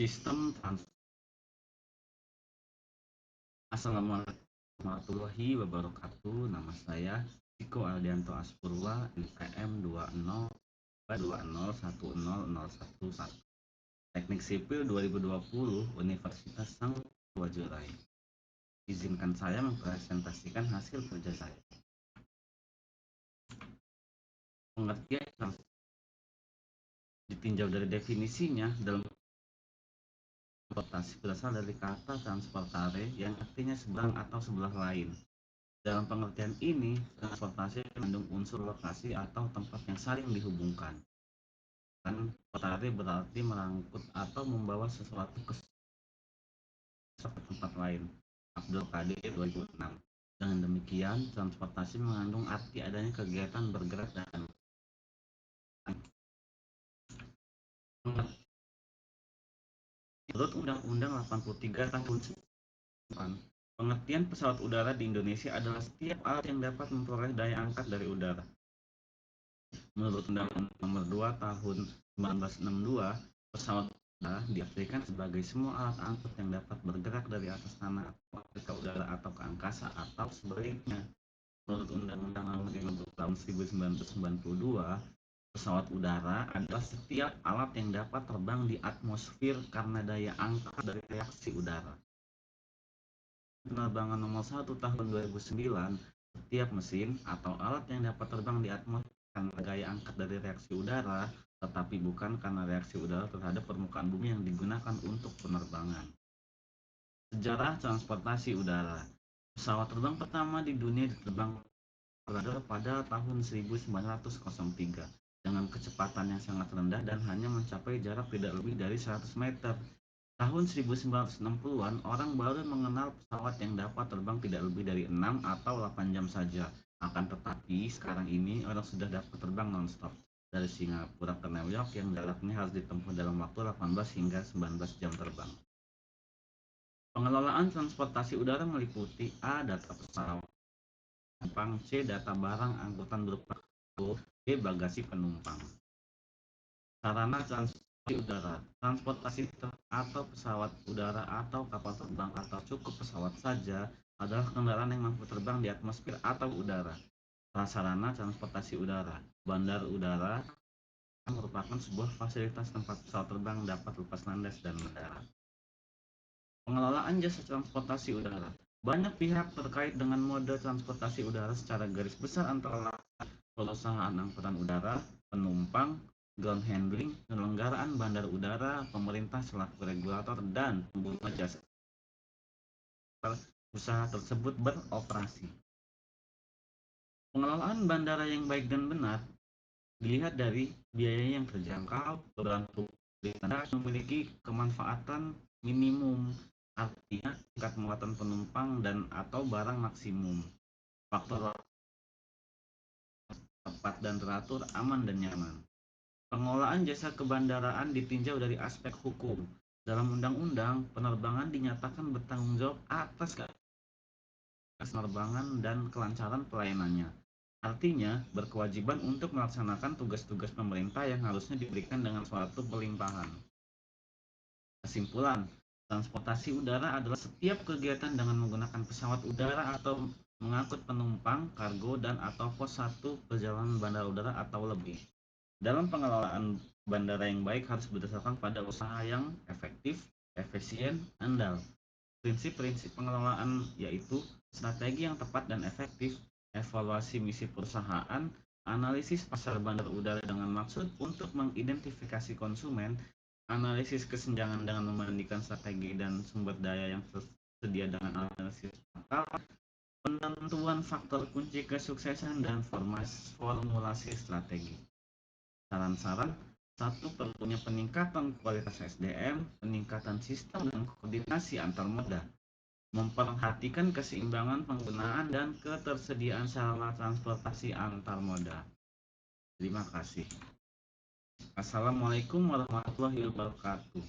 Sistem trans Assalamualaikum warahmatullahi wabarakatuh. Nama saya Ciko Aldianto Aspurwa, IPM 20 Teknik Sipil 2020 Universitas Sangguwa Jurai. Izinkan saya mempresentasikan hasil kerja saya. Pengertian ditinjau dari definisinya dalam transportasi berasal dari kata transportare yang artinya seberang atau sebelah lain. Dalam pengertian ini, transportasi mengandung unsur lokasi atau tempat yang saling dihubungkan. Transportare berarti merangkut atau membawa sesuatu ke tempat lain. Abdul Qadir 2006. Dengan demikian, transportasi mengandung arti adanya kegiatan bergerak dan menurut Undang-Undang 83 tahun 1999, pengertian pesawat udara di Indonesia adalah setiap alat yang dapat memperoleh daya angkat dari udara. Menurut Undang-Undang Nomor 2 Tahun 1962, pesawat udara diartikan sebagai semua alat angkut yang dapat bergerak dari atas tanah ke udara atau ke angkasa atau sebaliknya. Menurut Undang-Undang Nomor 50 Tahun 1992, pesawat udara adalah setiap alat yang dapat terbang di atmosfer karena daya angkat dari reaksi udara. Penerbangan Nomor 1 Tahun 2009, setiap mesin atau alat yang dapat terbang di atmosfer karena gaya angkat dari reaksi udara, tetapi bukan karena reaksi udara terhadap permukaan bumi yang digunakan untuk penerbangan. Sejarah transportasi udara. Pesawat terbang pertama di dunia diterbangkan pada tahun 1903 dengan kecepatan yang sangat rendah dan hanya mencapai jarak tidak lebih dari 100 meter. Tahun 1960-an, orang baru mengenal pesawat yang dapat terbang tidak lebih dari 6 atau 8 jam saja. Akan tetapi, sekarang ini orang sudah dapat terbang non-stop dari Singapura ke New York yang jaraknya harus ditempuh dalam waktu 18 hingga 19 jam terbang. Pengelolaan transportasi udara meliputi A. Data pesawat penumpang, C. Data barang angkutan berupa kargo, D. Bagasi penumpang. Sarana transportasi udara. Transportasi atau pesawat udara atau kapal terbang atau cukup pesawat saja adalah kendaraan yang mampu terbang di atmosfer atau udara. Prasarana transportasi udara. Bandar udara merupakan sebuah fasilitas tempat pesawat terbang dapat lepas landas dan mendarat. Pengelolaan jasa transportasi udara. Banyak pihak terkait dengan mode transportasi udara secara garis besar antara perusahaan angkutan udara, penumpang, ground handling, penyelenggaraan bandar udara, pemerintah selaku regulator, dan pengguna jasa usaha tersebut beroperasi. Pengelolaan bandara yang baik dan benar dilihat dari biaya yang terjangkau, berlaku memiliki kemanfaatan minimum, artinya tingkat muatan penumpang dan atau barang maksimum, faktor tepat dan teratur, aman dan nyaman. Pengelolaan jasa kebandaraan ditinjau dari aspek hukum. Dalam undang-undang, penerbangan dinyatakan bertanggung jawab atas penerbangan dan kelancaran pelayanannya. Artinya, berkewajiban untuk melaksanakan tugas-tugas pemerintah yang harusnya diberikan dengan suatu pelimpahan. Kesimpulan, transportasi udara adalah setiap kegiatan dengan menggunakan pesawat udara atau mengangkut penumpang, kargo, dan atau pos satu perjalanan bandara udara atau lebih. Dalam pengelolaan bandara yang baik harus berdasarkan pada usaha yang efektif, efisien, andal. Prinsip-prinsip pengelolaan yaitu strategi yang tepat dan efektif, evaluasi misi perusahaan, analisis pasar bandar udara dengan maksud untuk mengidentifikasi konsumen, analisis kesenjangan dengan membandingkan strategi dan sumber daya yang tersedia dengan analisis akal, penentuan faktor kunci kesuksesan, dan formulasi strategi. Saran-saran: 1. Perlunya peningkatan kualitas SDM, peningkatan sistem dan koordinasi antar moda, memperhatikan keseimbangan penggunaan dan ketersediaan sarana transportasi antar moda. Terima kasih. Assalamualaikum warahmatullahi wabarakatuh.